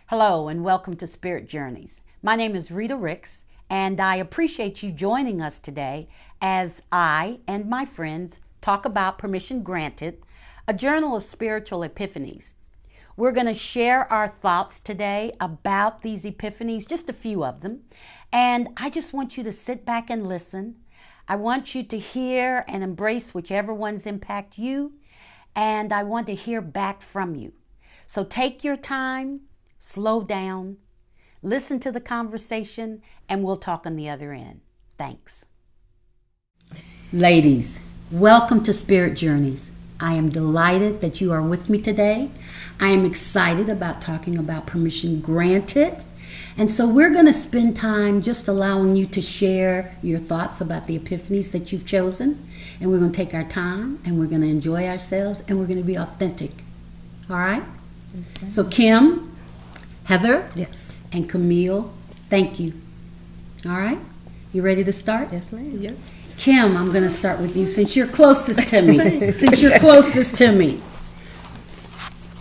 Hello and welcome to Spirit Journeys. My name is Rita Ricks and I appreciate you joining us today as I and my friends talk about Permission Granted, a journal of spiritual epiphanies. We're going to share our thoughts today about these epiphanies, just a few of them, and I just want you to sit back and listen. I want you to hear and embrace whichever ones impact you, and I want to hear back from you. So take your time. Slow down, listen to the conversation, and we'll talk on the other end. Thanks. Ladies, welcome to Spirit Journeys. I am delighted that you are with me today. I am excited about talking about Permission Granted. And so we're going to spend time just allowing you to share your thoughts about the epiphanies that you've chosen. And we're going to take our time, and we're going to enjoy ourselves, and we're going to be authentic. All right? Yes, so Kim, Heather, yes, and Camille, thank you. All right? You ready to start? Yes, ma'am. Yes. Kim, I'm going to start with you since you're closest to me.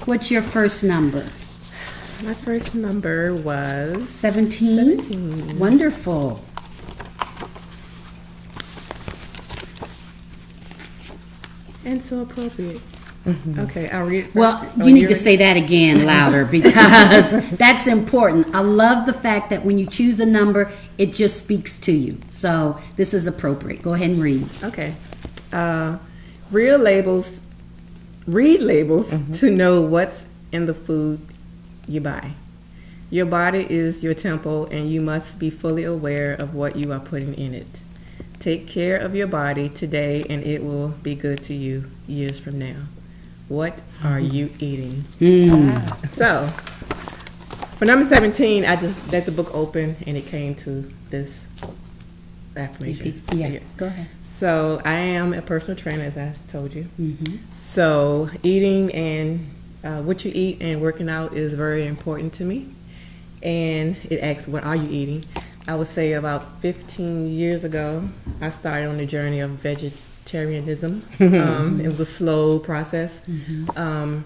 What's your first number? My first number was 17? 17. Wonderful. And so appropriate. Mm-hmm. Okay, I'll read it first. Well, you need to say that again louder because that's important. I love the fact that when you choose a number, it just speaks to you. So this is appropriate. Go ahead and read. Okay. Read labels to know what's in the food you buy. Your body is your temple, and you must be fully aware of what you are putting in it. Take care of your body today, and it will be good to you years from now. What are you eating? So, for number 17, I just let the book open, and it came to this affirmation. Yeah, go ahead. So, I am a personal trainer, as I told you. Mm-hmm. So, eating and what you eat and working out is very important to me. And it asks, what are you eating? I would say about 15 years ago, I started on the journey of vegetarianism. It was a slow process. Mm-hmm.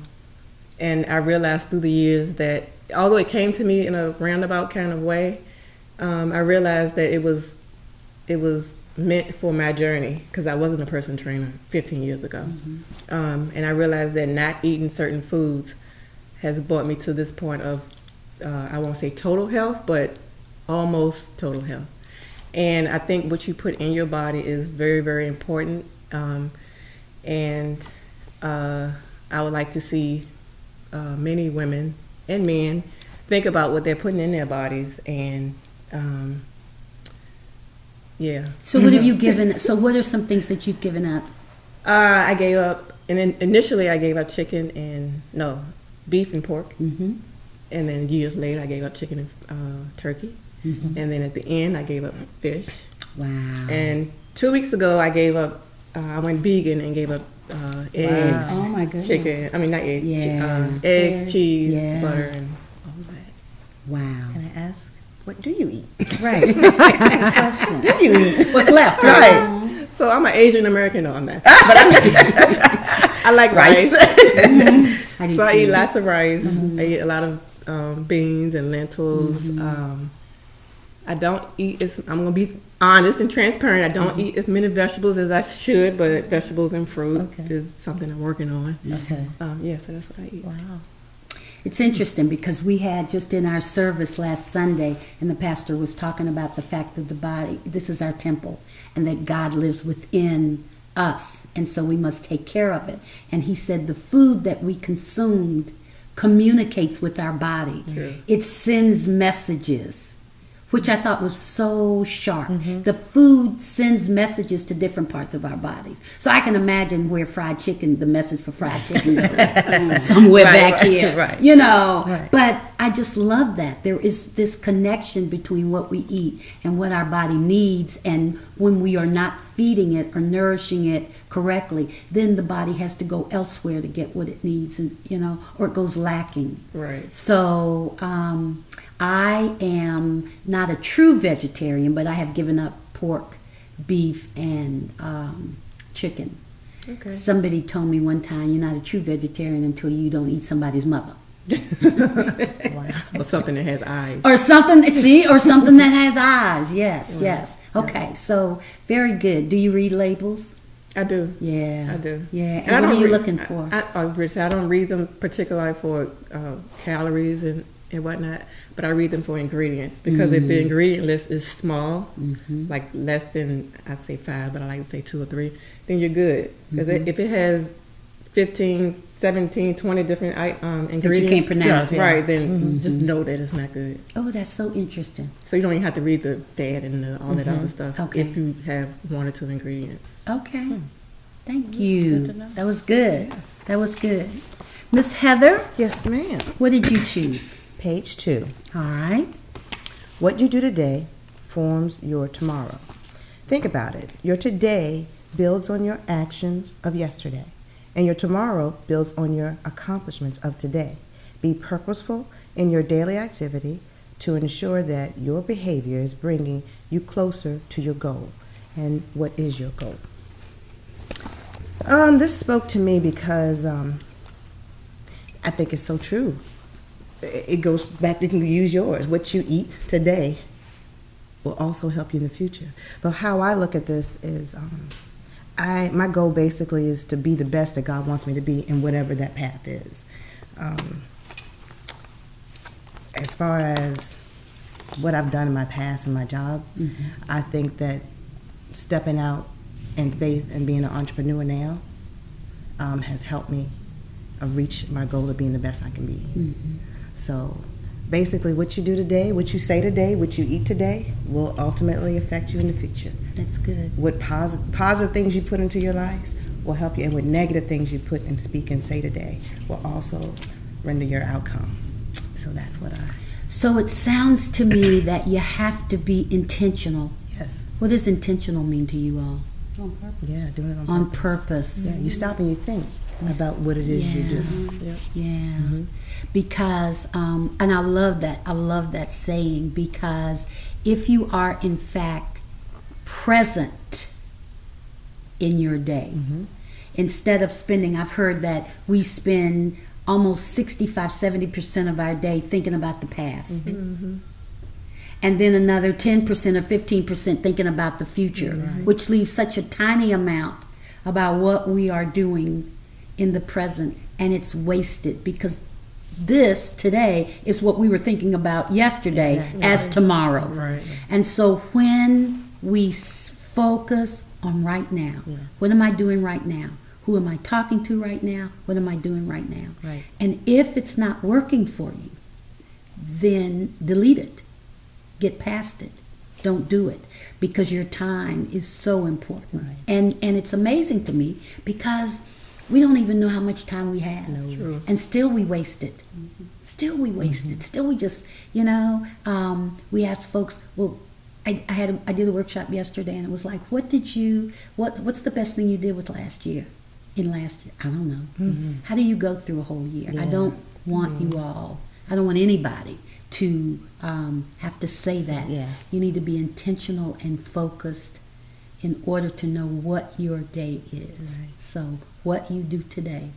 And I realized through the years that although it came to me in a roundabout kind of way, I realized that it was meant for my journey because I wasn't a personal trainer 15 years ago. Mm-hmm. And I realized that not eating certain foods has brought me to this point of, I won't say total health, but almost total health. And I think what you put in your body is very, very important. And I would like to see many women and men think about what they're putting in their bodies. And yeah. So what have you given? So what are some things that you've given up? I gave up, and initially I gave up beef and pork. Mm-hmm. And then years later I gave up chicken and turkey. Mm-hmm. And then at the end, I gave up fish. Wow. And 2 weeks ago, I gave up, I went vegan and gave up eggs. Wow. Oh, my goodness. Not eggs. Yeah. Eggs, cheese, yeah. butter, and all that. Wow. Can I ask, what do you eat? Right. What do you eat? What's left? Right. So I'm an Asian American. No, I'm not. But I like rice. Mm-hmm. I eat lots of rice. Mm-hmm. I eat a lot of beans and lentils. Mm-hmm. I don't eat I'm going to be honest and transparent. I don't eat as many vegetables as I should, but vegetables and fruit is something I'm working on. Okay. So that's what I eat. Wow. It's interesting because we had just in our service last Sunday, and the pastor was talking about the fact that the body, this is our temple, and that God lives within us, and so we must take care of it. And he said the food that we consumed communicates with our body. True. It sends messages, which I thought was so sharp. Mm-hmm. The food sends messages to different parts of our bodies. So I can imagine where fried chicken, the message for fried chicken goes somewhere back here. Right. You know, Right. But I just love that. There is this connection between what we eat and what our body needs. And when we are not feeding it or nourishing it correctly, then the body has to go elsewhere to get what it needs, and or it goes lacking. Right. So I am not a true vegetarian, but I have given up pork, beef, and chicken. Okay. Somebody told me one time, you're not a true vegetarian until you don't eat somebody's mother. Wow. Or something that has eyes. Or something, see, or something that has eyes. Yes, yes. Okay, so very good. Do you read labels? I do. Yeah. I do. Yeah. And what are you looking for? I don't read them particularly for calories and whatnot, but I read them for ingredients because if the ingredient list is small, like less than, I'd say 5, but I like to say 2 or 3, then you're good. Because if it has 15, 17, 20 different ingredients that you can't pronounce, right, then just know that it's not good. Oh, that's so interesting. So you don't even have to read the fat and all that other stuff Okay. if you have 1 or 2 ingredients. Okay. Thank you. good to know. That was good. Yes. That was good. Miss Heather, Yes, ma'am. what did you choose? Page 2. All right. What you do today forms your tomorrow. Think about it. Your today builds on your actions of yesterday, and your tomorrow builds on your accomplishments of today. Be purposeful in your daily activity to ensure that your behavior is bringing you closer to your goal. And what is your goal? This spoke to me because I think it's so true. It goes back, you can use yours. What you eat today will also help you in the future. But how I look at this is my goal basically is to be the best that God wants me to be in whatever that path is. As far as what I've done in my past in my job, I think that stepping out in faith and being an entrepreneur now has helped me reach my goal of being the best I can be. So basically what you do today, what you say today, what you eat today will ultimately affect you in the future. That's good. What positive things you put into your life will help you, and what negative things you put and speak and say today will also render your outcome. So that's what I... So it sounds to me that you have to be intentional. Yes. What does intentional mean to you all? On purpose. Yeah, doing it On purpose. Yeah, you stop and you think about what it is you do. Yep. Yeah. Because, and I love that saying, because if you are in fact present in your day, instead of spending, I've heard that we spend almost 65-70% of our day thinking about the past. And then another 10% or 15% thinking about the future, which leaves such a tiny amount about what we are doing in the present, and it's wasted because this today is what we were thinking about yesterday as tomorrow. Right. And so when we focus on right now, what am I doing right now? Who am I talking to right now? What am I doing right now? Right. And if it's not working for you, then delete it. Get past it. Don't do it, because your time is so important. Right. And it's amazing to me because we don't even know how much time we have. True. And still we waste it. Still we waste it. Still we just, we ask folks, well, I did a workshop yesterday, and it was like, what's the best thing you did with last year? I don't know. How do you go through a whole year? I don't want you all, I don't want anybody to have to say that. Yeah. You need to be intentional and focused in order to know what your day is. Right. So what you do today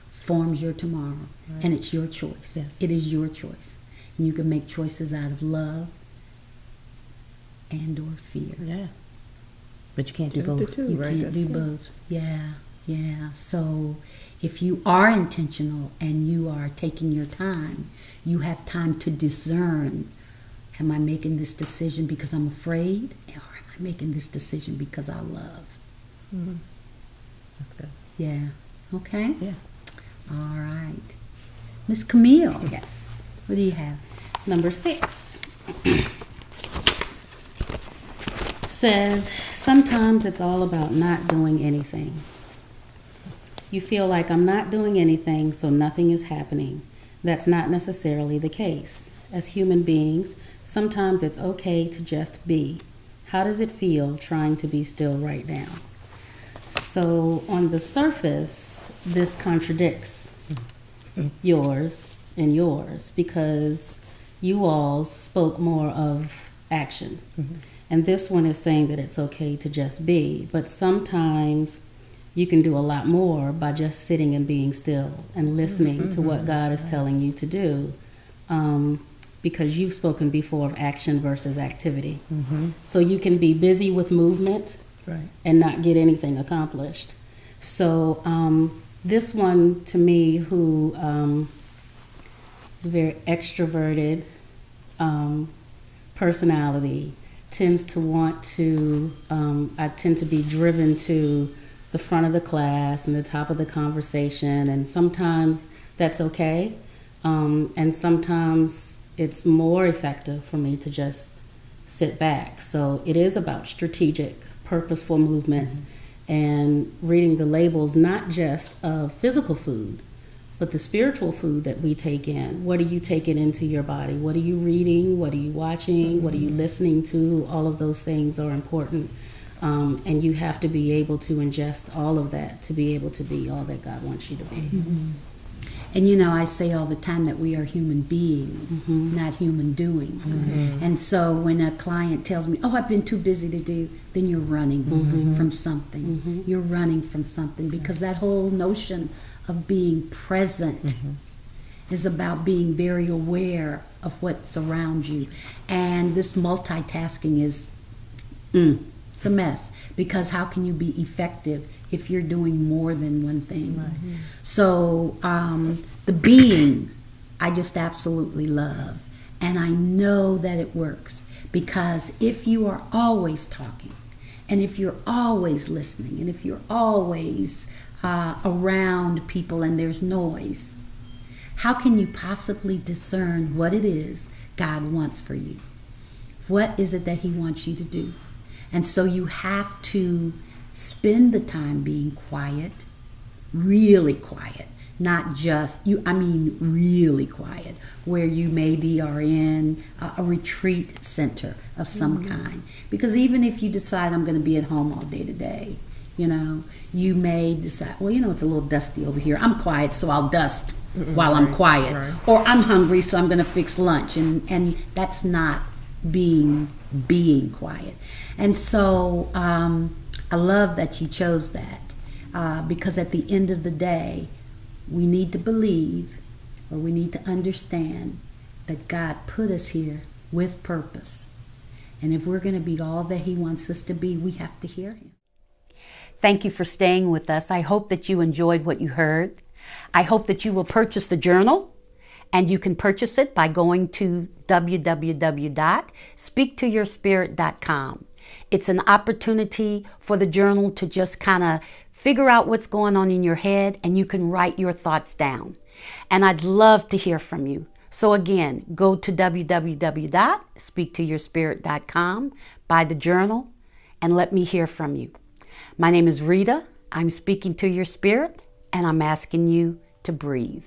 forms your tomorrow, and it's your choice. Yes. It is your choice. And you can make choices out of love and or fear. Yeah. But you can't do You have to both. do, You right? can't That's do it. both. Yeah. So if you are intentional and you are taking your time, you have time to discern, am I making this decision because I'm afraid, or am I making this decision because I love? That's good. Yeah. Okay? Yeah. All right. Miss Camille, Yes. what do you have? Number 6 says, sometimes it's all about not doing anything. You feel like I'm not doing anything, so nothing is happening. That's not necessarily the case. As human beings, sometimes it's okay to just be. How does it feel trying to be still right now? So on the surface, this contradicts yours and yours, because you all spoke more of action. And this one is saying that it's okay to just be. But sometimes you can do a lot more by just sitting and being still and listening to what God is telling you to do. Because you've spoken before of action versus activity. So you can be busy with movement and not get anything accomplished. So this one, to me, who is a very extroverted personality, tends to want to, I tend to be driven to the front of the class and the top of the conversation, and sometimes that's okay, and sometimes it's more effective for me to just sit back. So it is about strategic, purposeful movements and reading the labels, not just of physical food, but the spiritual food that we take in. What are you taking into your body? What are you reading? What are you watching? What are you listening to? All of those things are important. And you have to be able to ingest all of that to be able to be all that God wants you to be. And you know, I say all the time that we are human beings, not human doings. And so when a client tells me, oh, I've been too busy to do, then you're running from something. You're running from something, because that whole notion of being present is about being very aware of what's around you. And this multitasking is, it's a mess, because how can you be effective if you're doing more than one thing? So the being, I just absolutely love. And I know that it works, because if you are always talking, and if you're always listening, and if you're always around people and there's noise, how can you possibly discern what it is God wants for you? What is it that He wants you to do? And so you have to spend the time being quiet, really quiet, not just really quiet, where you maybe are in a retreat center of some kind. Because even if you decide I'm going to be at home all day today, you know, you may decide, well, you know, it's a little dusty over here. I'm quiet, so I'll dust while I'm quiet. Or I'm hungry, so I'm going to fix lunch. And that's not being quiet. And so I love that you chose that, because at the end of the day, we need to believe, or we need to understand that God put us here with purpose. And if we're going to be all that He wants us to be, we have to hear Him. Thank you for staying with us. I hope that you enjoyed what you heard. I hope that you will purchase the journal, and you can purchase it by going to www.speaktoyourspirit.com. It's an opportunity for the journal to just kind of figure out what's going on in your head, and you can write your thoughts down. And I'd love to hear from you. So again, go to www.speaktoyourspirit.com, buy the journal, and let me hear from you. My name is Rita. I'm speaking to your spirit, and I'm asking you to breathe.